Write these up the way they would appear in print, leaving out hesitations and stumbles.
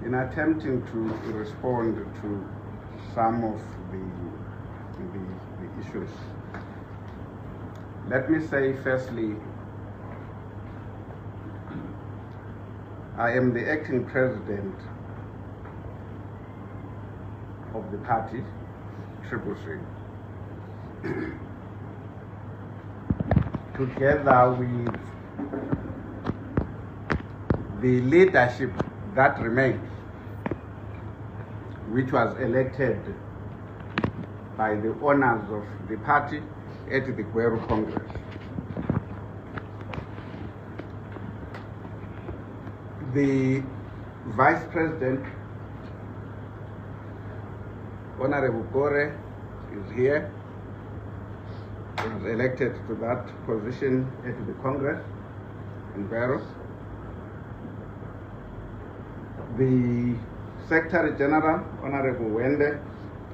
in attempting to respond to some of the issues, let me say firstly, I am the acting president of the party, Tshabangu, together with the leadership that remains, which was elected by the owners of the party at the Gweru Congress. The Vice President, Honorable Gore, is here. He was elected to that position at the Congress in Gweru. The Secretary General, Honorable Wende,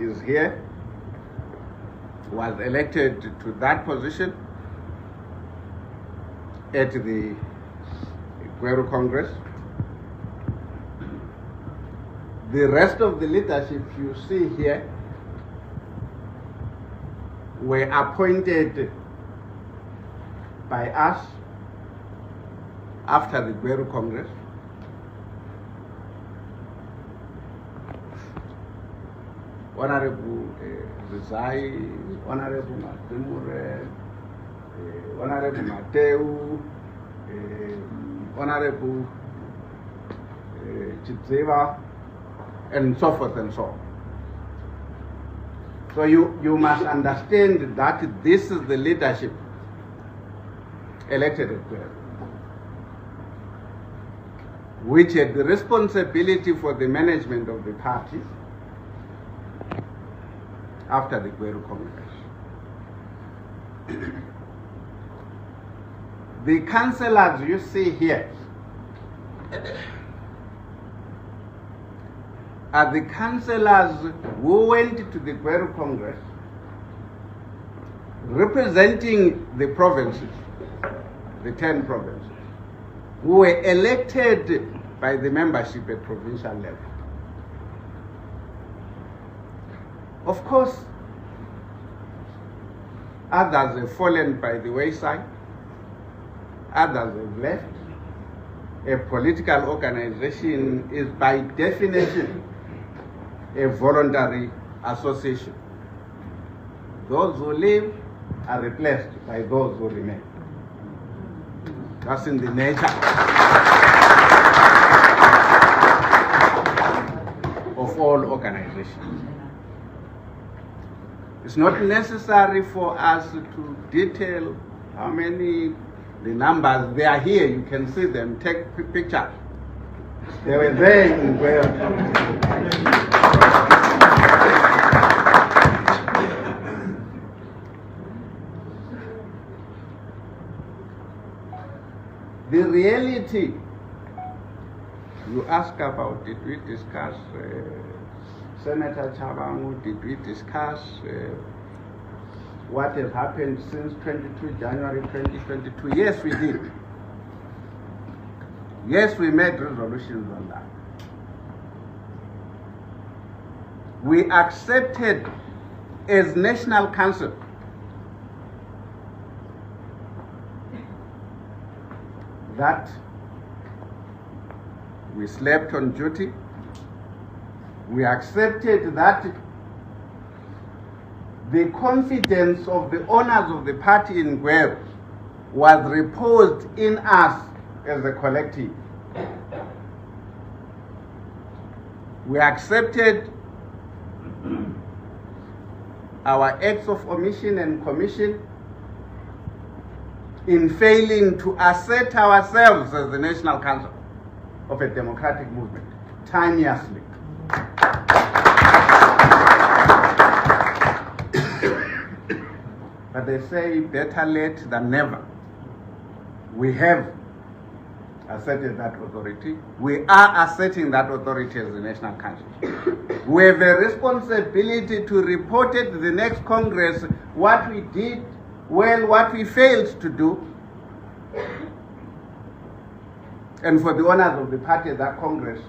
is here. Was elected to that position at the Gweru Congress. The rest of the leadership you see here were appointed by us after the Gweru Congress. Honorable Rizai, Honorable Matimure, Honorable Mateu, Honorable Chitzeva, and so forth and so on. So you must understand that this is the leadership elected at Gweru, which had the responsibility for the management of the party after the Gweru Congress. The councillors you see here are the councillors who went to the Gweru Congress representing the provinces, the 10 provinces, who were elected by the membership at provincial level. Of course, others have fallen by the wayside, others have left. A political organization is by definition a voluntary association. Those who leave are replaced by those who remain. That's in the nature of all organizations. It's not necessary for us to detail how many, the numbers. They are here, you can see them, take pictures. They were there in Gweru. The reality, you ask about, did we discuss Senator Tshabangu, did we discuss what has happened since 22 January 2022? Yes, we did. Yes, we made resolutions on that. We accepted as National Council that we slept on duty. We accepted that the confidence of the owners of the party in Gweru was reposed in us as a collective. We accepted our acts of omission and commission in failing to assert ourselves as the National Council of a democratic movement, timeously. But they say better late than never. We have asserted that authority. We are asserting that authority as the National Council. We have a responsibility to report at the next Congress what we did well, what we failed to do. And for the owners of the party at that Congress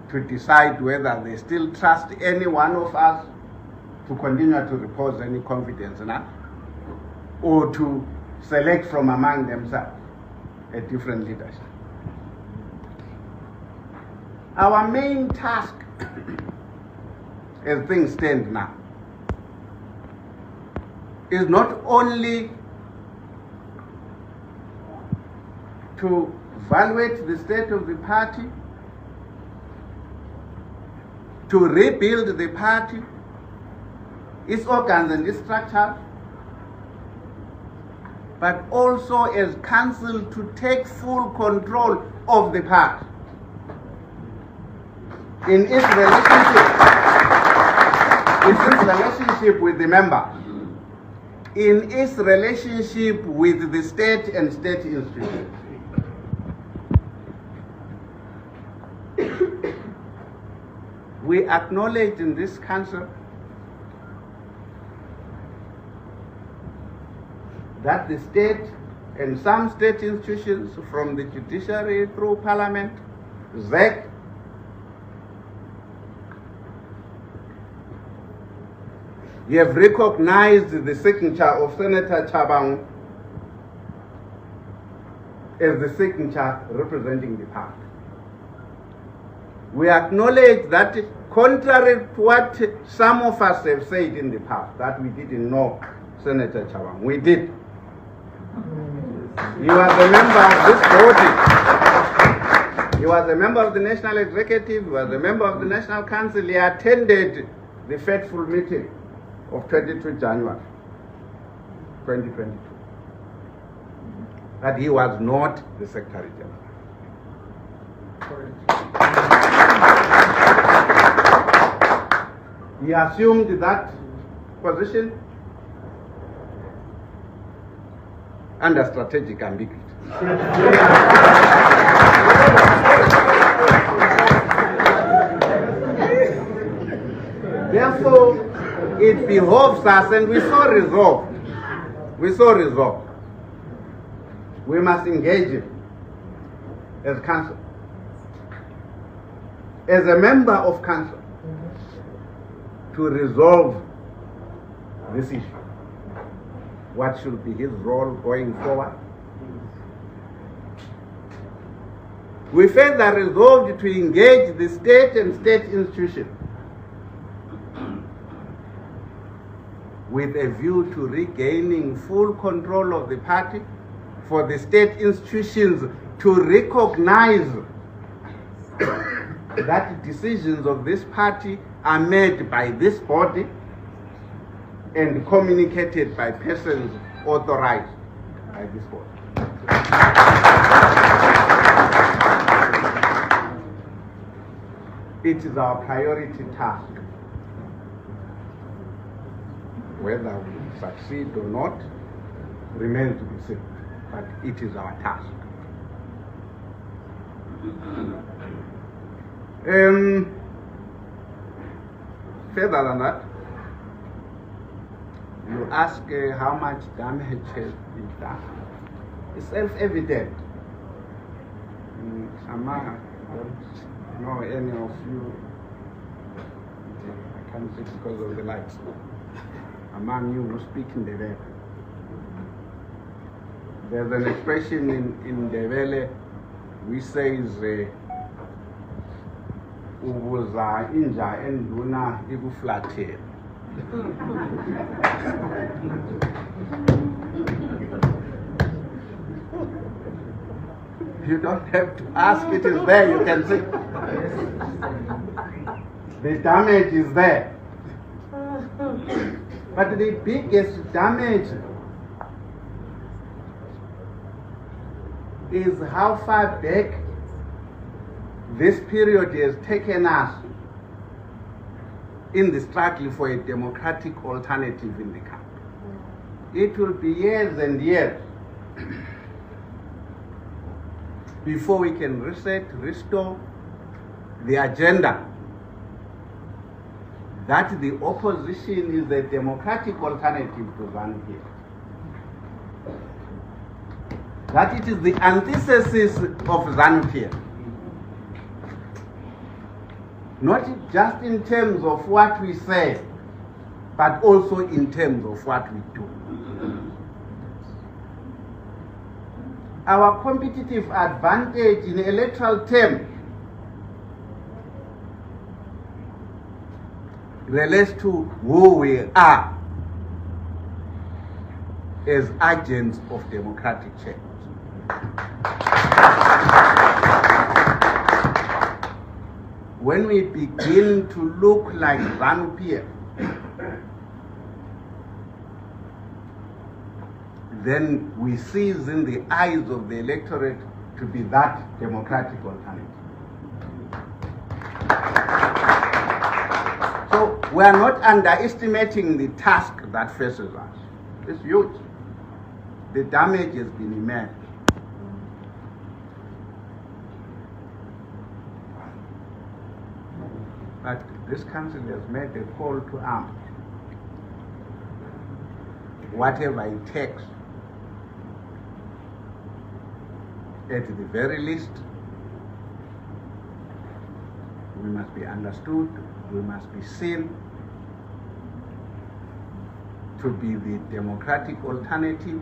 to decide whether they still trust any one of us to continue to repose any confidence in us, or to select from among themselves a different leadership. Our main task, as things stand now, is not only to evaluate the state of the party, to rebuild the party, its organs and its structures, but also as council to take full control of the party in its relationship with the members, in its relationship with the state and state institutions. We acknowledge in this council that the state and some state institutions, from the judiciary through parliament, ZEC, you have recognized the signature of Senator Tshabangu as the signature representing the party. We acknowledge that, contrary to what some of us have said in the past, that we didn't know Senator Tshabangu. We did. He was a member of this body. He was a member of the National Executive. He was a member of the National Council. He attended the fateful meeting of 22 January 2022. But he was not the Secretary General. He assumed that position under strategic ambiguity. Therefore, it behoves us, and we so resolved, we must engage him as council, as a member of council, to resolve this issue. What should be his role going forward? We further resolved to engage the state and state institutions with a view to regaining full control of the party, for the state institutions to recognize that decisions of this party are made by this body and communicated by persons authorized by this body. It is our priority task. Whether we succeed or not remains to be seen, but it is our task. Further than that, you ask how much damage has been done. It's self-evident. I don't know any of you. I can't say because of the lights. Among you who speak in Ndebele. There's an expression in Ndebele which says, "Ubuza inja enduna ikuflathela." You don't have to ask, it is there, you can see. The damage is there. But the biggest damage is how far back this period has taken us in the struggle for a democratic alternative in the country. It will be years and years before we can restore the agenda that the opposition is a democratic alternative to ZANU-PF. That it is the antithesis of ZANU-PF. not just in terms of what we say, but also in terms of what we do. Our competitive advantage in electoral terms relates to who we are as agents of democratic change. When we begin to look like ZANU-PF, then we seize in the eyes of the electorate to be that democratic alternative. So we are not underestimating the task that faces us. It's huge. The damage has been immense. But this council has made a call to arms. Whatever it takes, at the very least, we must be understood, we must be seen to be the democratic alternative,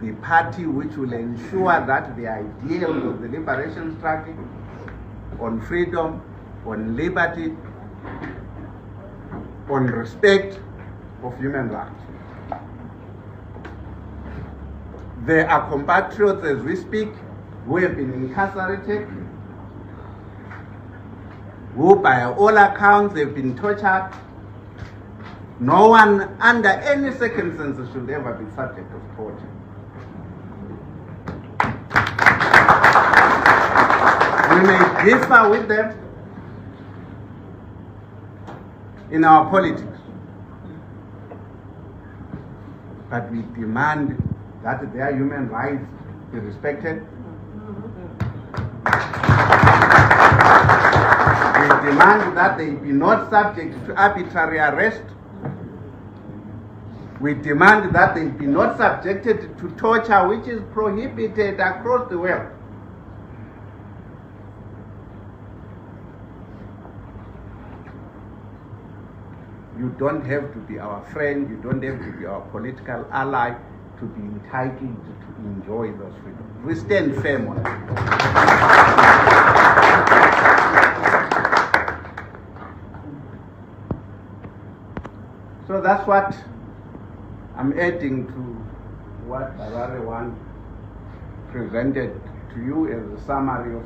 the party which will ensure that the ideals of the liberation struggle on freedom, on liberty, on respect of human rights. There are compatriots as we speak who have been incarcerated, who by all accounts have been tortured. No one under any circumstances should ever be subject to torture. We may differ with them in our politics, but we demand that their human rights be respected. We demand that they be not subject to arbitrary arrest. We demand that they be not subjected to torture, which is prohibited across the world. You don't have to be our friend, you don't have to be our political ally to be entitled to enjoy those freedoms. We stand firm on it. So that's what I'm adding to what Mahere presented to you as a summary of